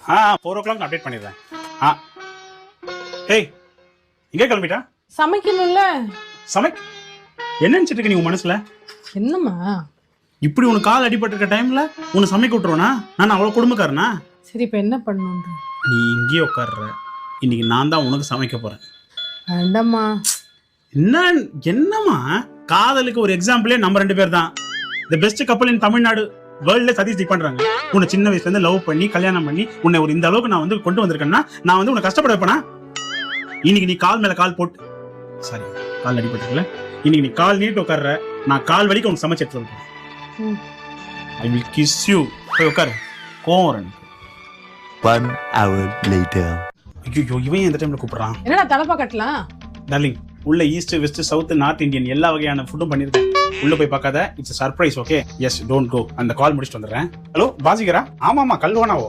4 o'clock update பண்ணிடுறேன். ஏய் இங்கே கிளம்பிட்டா? சமைக்கணும்ல. என்ன நினைச்சிட்டு இருக்க நீ உன் மனசுல? என்னம்மா இப்படி உனக்கு கால் அடிபட்டு இருக்க டைம்ல உன்னை சமைக்க விட்டுருவனா? நான் அவ்வளவு குடும்பக்காரனா? சரி இப்ப என்ன பண்ணணுன்ற? நீ இங்கேயே உட்கார்ற. இன்னைக்கு நான் தான் உனக்கு சமைக்க போறேன். வேண்டாம்மா. என்னம்மா காதலுக்கு ஒரு எக்ஸாம்பிளே நம்ம 2 பேர் தான். தி பெஸ்ட் கப்பல் இன் தமிழ்நாடு வேர்ல்ட்ல சதீஷ் பண்றாங்க. உன்னை சின்ன வயசுல இருந்து லவ் பண்ணி கல்யாணம் பண்ணி உன்னை ஒரு இந்த அளவுக்கு நான் வந்து கொண்டு வந்திருக்கேன்னா நான் வந்து உன்னை கஷ்டப்பட வைப்பேனா? இன்னைக்கு நீ கால் மேல கால் போட்டு சாரி கால் அடிபட்டுருக்கல. இன்னைக்கு நீ கால் நீட்டு உட்கார்ற. நான் கால் வலிக்கு உனக்கு சமைச்சு எடுத்து வைப்பேன். I will kiss you. போய் உட்காரு. கோவம். 1 hour later. ஐயோ இவன் இந்த டைம்ல கூப்பிடுறான். என்னடா தலப்பா கட்டலாம்? டார்லிங் உள்ள east west south north Indian எல்லா வகையான ஃபுட்டும் பண்ணிருக்கேன். உள்ள போய் பார்க்காத. It's surprise. Okay yes don't go. அந்த கால் முடிச்சுட்டு வந்துடுறேன். ஹலோ பாசிகரா? ஆமாமா கல்வானாவோ.